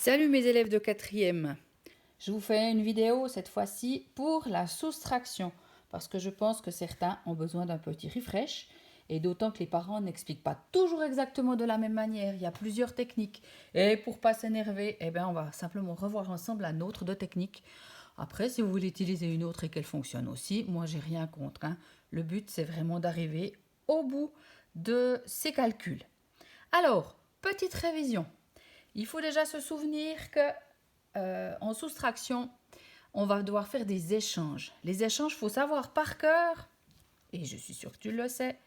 Salut mes élèves de quatrième. Je vous fais une vidéo cette fois-ci pour la soustraction parce que je pense que certains ont besoin d'un petit refresh et d'autant que les parents n'expliquent pas toujours exactement de la même manière. Il y a plusieurs techniques et pour pas s'énerver, on va simplement revoir ensemble la nôtre de technique. Après, si vous voulez utiliser une autre et qu'elle fonctionne aussi, moi j'ai rien contre. Le but c'est vraiment d'arriver au bout de ces calculs. Alors, petite révision. Il faut déjà se souvenir que en soustraction, on va devoir faire des échanges. Les échanges, il faut savoir par cœur, et je suis sûre que tu le sais,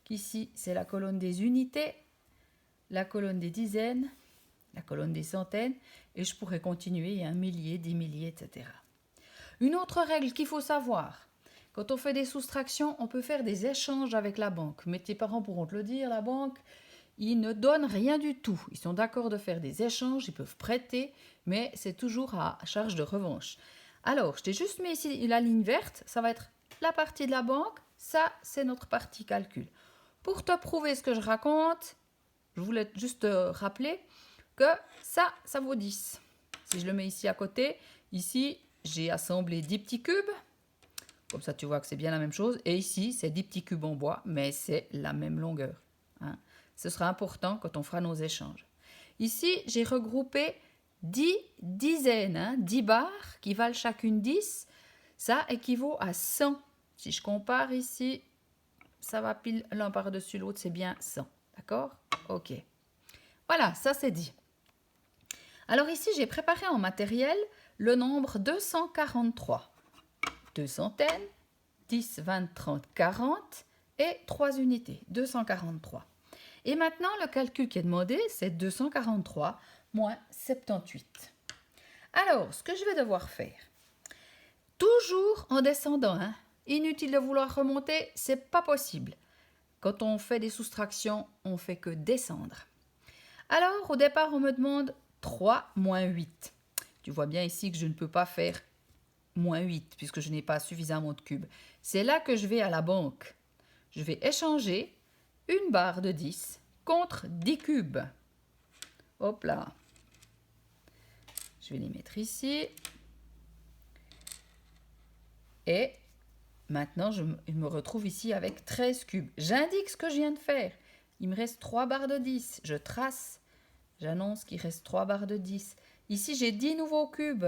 qu'ici, c'est la colonne des unités, la colonne des dizaines, la colonne des centaines, et je pourrais continuer, un millier, 10 milliers, etc. Une autre règle qu'il faut savoir, quand on fait des soustractions, on peut faire des échanges avec la banque. Mais tes parents pourront te le dire, la banque, ils ne donnent rien du tout. Ils sont d'accord de faire des échanges, ils peuvent prêter, mais c'est toujours à charge de revanche. Alors, je t'ai juste mis ici la ligne verte, ça va être la partie de la banque, ça c'est notre partie calcul. Pour te prouver ce que je raconte, je voulais juste te rappeler que ça vaut 10. Si je le mets ici à côté, ici j'ai assemblé 10 petits cubes, comme ça tu vois que c'est bien la même chose, et ici c'est 10 petits cubes en bois, mais c'est la même longueur. Ce sera important quand on fera nos échanges. Ici, j'ai regroupé 10 dizaines, 10 barres qui valent chacune 10. Ça équivaut à 100. Si je compare ici, ça va pile l'un par-dessus l'autre, c'est bien 100. D'accord? Ok. Voilà, ça c'est dit. Alors ici, j'ai préparé en matériel le nombre 243. 2 centaines, 10, 20, 30, 40 et 3 unités. 243. Et maintenant, le calcul qui est demandé, c'est 243 moins 78. Alors, ce que je vais devoir faire, toujours en descendant, inutile de vouloir remonter, c'est pas possible. Quand on fait des soustractions, on fait que descendre. Alors, au départ, on me demande 3 moins 8. Tu vois bien ici que je ne peux pas faire moins 8 puisque je n'ai pas suffisamment de cubes. C'est là que je vais à la banque. Je vais échanger une barre de 10 contre 10 cubes. Hop là. Je vais les mettre ici. Et maintenant, je me retrouve ici avec 13 cubes. J'indique ce que je viens de faire. Il me reste 3 barres de 10. Je trace. J'annonce qu'il reste 3 barres de 10. Ici, j'ai 10 nouveaux cubes.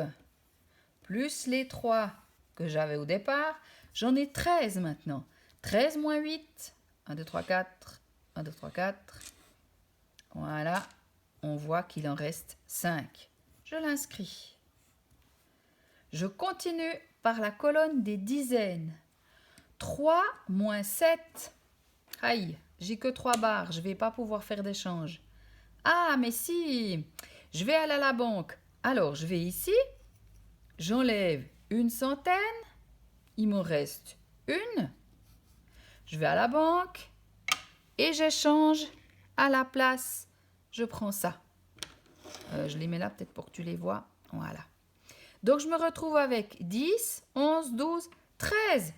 Plus les 3 que j'avais au départ. J'en ai 13 maintenant. 13 moins 8. 1, 2, 3, 4. 1, 2, 3, 4. Voilà. On voit qu'il en reste 5. Je l'inscris. Je continue par la colonne des dizaines. 3 moins 7. Aïe, j'ai que 3 barres, je ne vais pas pouvoir faire d'échange. Ah, mais si, je vais aller à la banque. Alors, je vais ici, j'enlève une centaine, il m'en reste une. Je vais à la banque et j'échange à la place. Je prends ça. Je les mets là peut-être pour que tu les vois. Voilà. Donc, je me retrouve avec 10, 11, 12, 13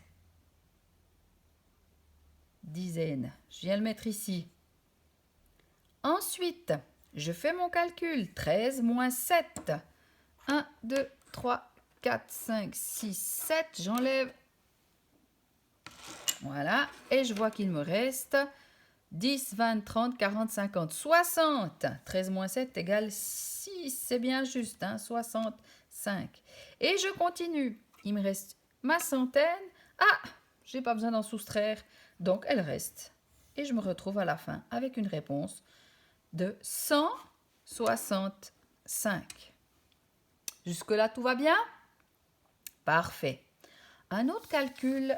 dizaines. Je viens le mettre ici. Ensuite, je fais mon calcul. 13 moins 7. 1, 2, 3, 4, 5, 6, 7. J'enlève. Voilà. Et je vois qu'il me reste 10, 20, 30, 40, 50, 60. 13 moins 7 égale 6. C'est bien juste. 65. Et je continue. Il me reste ma centaine. Ah, j'ai pas besoin d'en soustraire. Donc, elle reste. Et je me retrouve à la fin avec une réponse de 165. Jusque-là, tout va bien? Parfait. Un autre calcul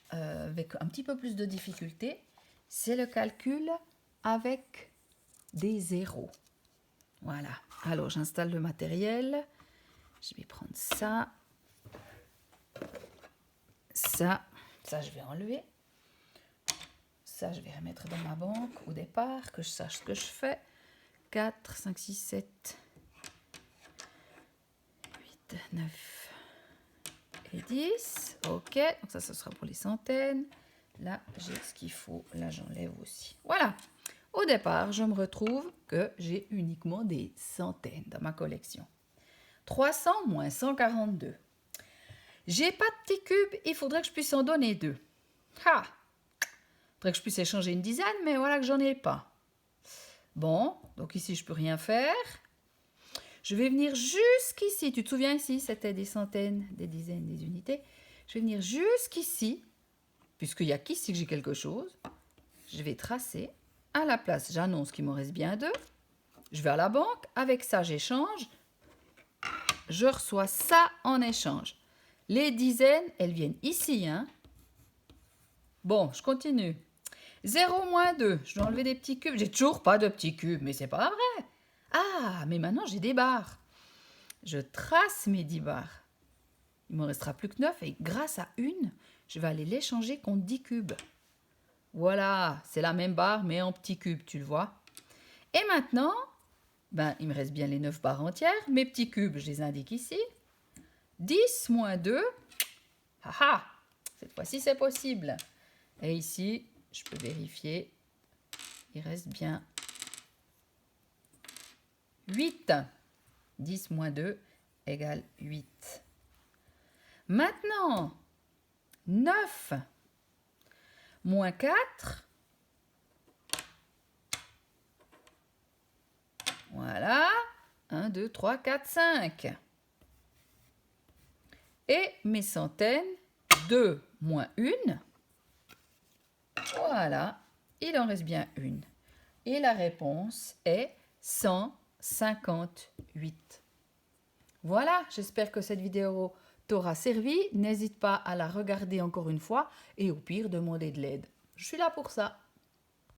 avec un petit peu plus de difficulté, c'est le calcul avec des zéros. Voilà. Alors, j'installe le matériel. Je vais prendre ça. Ça, je vais enlever. Ça, je vais remettre dans ma banque au départ, que je sache ce que je fais. 4, 5, 6, 7, 8, 9 et 10. Ok, donc ça, ce sera pour les centaines. Là, j'ai ce qu'il faut. Là, j'enlève aussi. Voilà. Au départ, je me retrouve que j'ai uniquement des centaines dans ma collection. 300 moins 142. J'ai pas de petits cubes, il faudrait que je puisse en donner 2. Ah! Faudrait que je puisse échanger une dizaine, mais voilà que j'en ai pas. Bon, donc ici je peux rien faire. Je vais venir jusqu'ici. Tu te souviens ici, c'était des centaines, des dizaines, des unités. Je vais venir jusqu'ici, puisqu'il n'y a qu'ici que j'ai quelque chose. Je vais tracer. À la place, j'annonce qu'il m'en reste bien 2. Je vais à la banque. Avec ça, j'échange. Je reçois ça en échange. Les dizaines, elles viennent ici. Hein. Bon, je continue. 0 moins 2. Je dois enlever des petits cubes. J'ai toujours pas de petits cubes, mais c'est pas vrai. Ah, mais maintenant, j'ai des barres. Je trace mes 10 barres. Il m'en restera plus que 9 et grâce à une, je vais aller l'échanger contre 10 cubes. Voilà, c'est la même barre, mais en petits cubes, tu le vois. Et maintenant, il me reste bien les 9 barres entières. Mes petits cubes, je les indique ici. 10 moins 2. Haha, cette fois-ci, c'est possible. Et ici, je peux vérifier. Il reste bien 8. 10 moins 2 égale 8. Maintenant, 9 moins 4. Voilà. 1, 2, 3, 4, 5. Et mes centaines, 2 moins 1. Voilà. Il en reste bien une. Et la réponse est 158. Voilà, j'espère que cette vidéo t'aura servi. N'hésite pas à la regarder encore une fois et au pire, demander de l'aide. Je suis là pour ça.